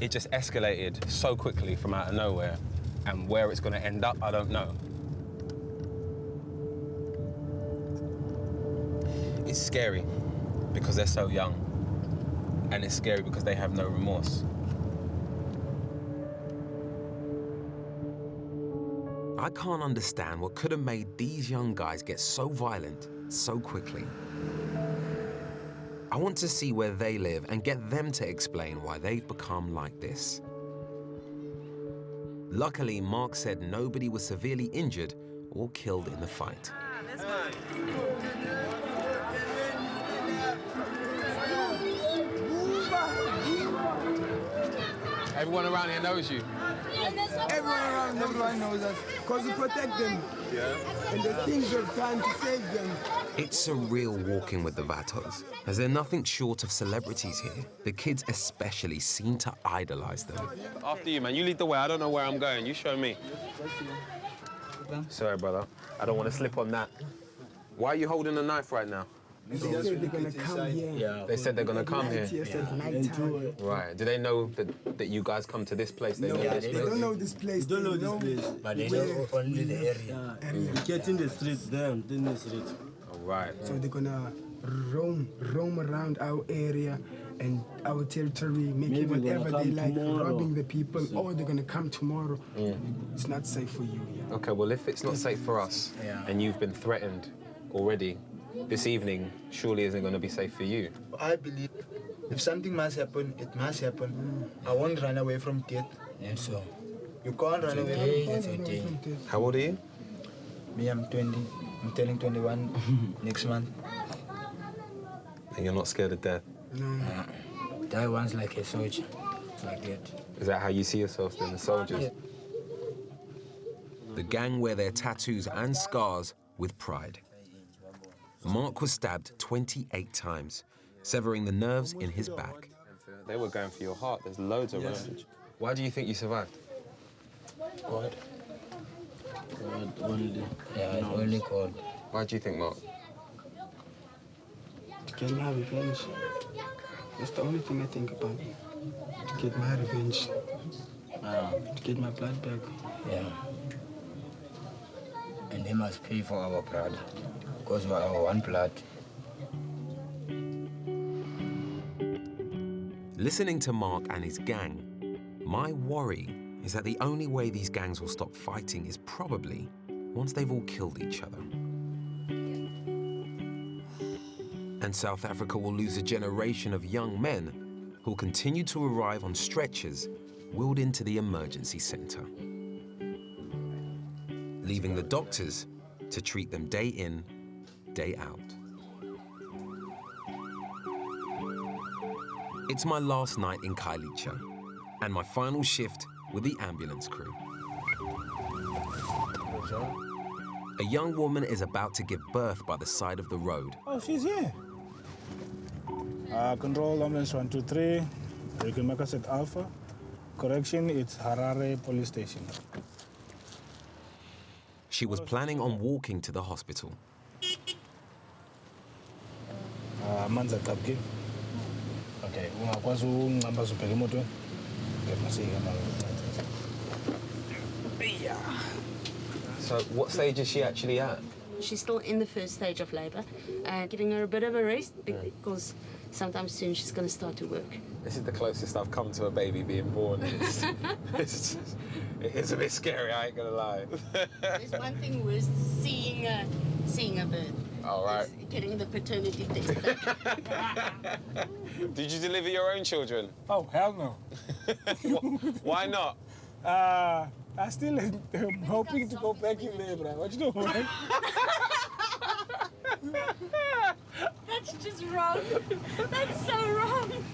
[SPEAKER 2] it just escalated so quickly from out of nowhere. And where it's going to end up, I don't know. It's scary because they're so young. And it's scary because they have no remorse.
[SPEAKER 1] I can't understand what could have made these young guys get so violent so quickly. I want to see where they live and get them to explain why they've become like this. Luckily, Mark said nobody was severely injured or killed in the fight.
[SPEAKER 2] Everyone around here knows you.
[SPEAKER 15] Everyone knows us. Because we protect them.
[SPEAKER 13] Yeah.
[SPEAKER 15] And the things we've done to save them.
[SPEAKER 1] It's surreal walking with the Vatos, as they're nothing short of celebrities here. The kids especially seem to idolize them.
[SPEAKER 2] After you, man. You lead the way. I don't know where I'm going. You show me. Sorry, brother. I don't want to slip on that. Why are you holding a knife right now?
[SPEAKER 15] They said they're going to come here.
[SPEAKER 2] Yeah, they said they're going to come here.
[SPEAKER 15] Yes, at nighttime.
[SPEAKER 2] Right. Do they know that you guys come to this place? They
[SPEAKER 15] No,
[SPEAKER 2] know this
[SPEAKER 15] they
[SPEAKER 2] place?
[SPEAKER 15] don't know this place.
[SPEAKER 18] They don't know this place.
[SPEAKER 19] But they know only the area.
[SPEAKER 18] We get in the streets, them, in the streets.
[SPEAKER 2] All right.
[SPEAKER 15] So they're going to roam around our area and our territory, making whatever they like, robbing the people, or they're going to come tomorrow. It's not safe for you. Yeah.
[SPEAKER 2] Okay, well, if it's not safe for us and you've been threatened already, this evening surely isn't going to be safe for you.
[SPEAKER 12] I believe if something must happen, it must happen. I won't run away from death.
[SPEAKER 19] And so,
[SPEAKER 12] You can't run away from death.
[SPEAKER 2] How old are you?
[SPEAKER 12] Me, I'm 20. I'm turning 21 next month.
[SPEAKER 2] And you're not scared of death?
[SPEAKER 19] no. That one's like a soldier. Like that.
[SPEAKER 2] Is that how you see yourselves then, the soldiers?
[SPEAKER 19] Yeah.
[SPEAKER 1] The gang wear their tattoos and scars with pride. Mark was stabbed 28 times, severing the nerves in his back.
[SPEAKER 2] They were going for your heart. There's loads around. Why do you think you survived?
[SPEAKER 19] God. God only. Yeah, it's only God.
[SPEAKER 2] Why do you think, Mark?
[SPEAKER 15] To get my revenge. That's the only thing I think about. To get my revenge. To get my blood back.
[SPEAKER 19] Yeah. And they must pay for our blood. Because we are our one blood.
[SPEAKER 1] Listening to Mark and his gang, my worry is that the only way these gangs will stop fighting is probably once they've all killed each other. And South Africa will lose a generation of young men who'll continue to arrive on stretchers wheeled into the emergency center, leaving the doctors to treat them day in, day out. It's my last night in Khayelitsha and my final shift with the ambulance crew. A young woman is about to give birth by the side of the road.
[SPEAKER 14] Oh, she's here. Control ambulance 123. You can make us at Alpha. Correction, it's Harare police station.
[SPEAKER 1] She was planning on walking to the hospital.
[SPEAKER 14] Manza Kapke. Okay, ungakwazi ungihamba ubheke emotweni.
[SPEAKER 2] So what stage is she actually at?
[SPEAKER 9] She's still in the first stage of labor, giving her a bit of a rest because sometime soon she's going to start to work.
[SPEAKER 2] This is the closest I've come to a baby being born. It's a bit scary, I ain't gonna lie.
[SPEAKER 9] There's one thing worse, seeing a bird.
[SPEAKER 2] All right.
[SPEAKER 9] Getting the paternity test.
[SPEAKER 2] Did you deliver your own children?
[SPEAKER 14] Oh, hell no.
[SPEAKER 2] Why not?
[SPEAKER 14] I still am hoping to go back in there, bro. What you doing?
[SPEAKER 9] That's just wrong. That's so wrong.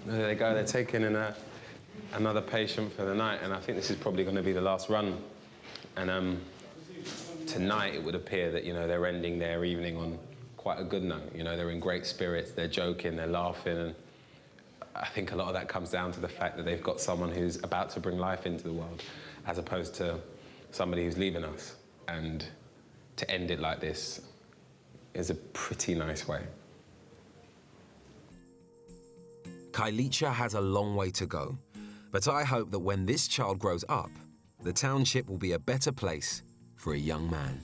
[SPEAKER 2] There they go, they're taking in another patient for the night, and I think this is probably going to be the last run. And tonight it would appear that, you know, they're ending their evening on quite a good note. You know, they're in great spirits, they're joking, they're laughing, and I think a lot of that comes down to the fact that they've got someone who's about to bring life into the world, as opposed to somebody who's leaving us. And to end it like this is a pretty nice way.
[SPEAKER 1] Khayelitsha has a long way to go, but I hope that when this child grows up, the township will be a better place for a young man.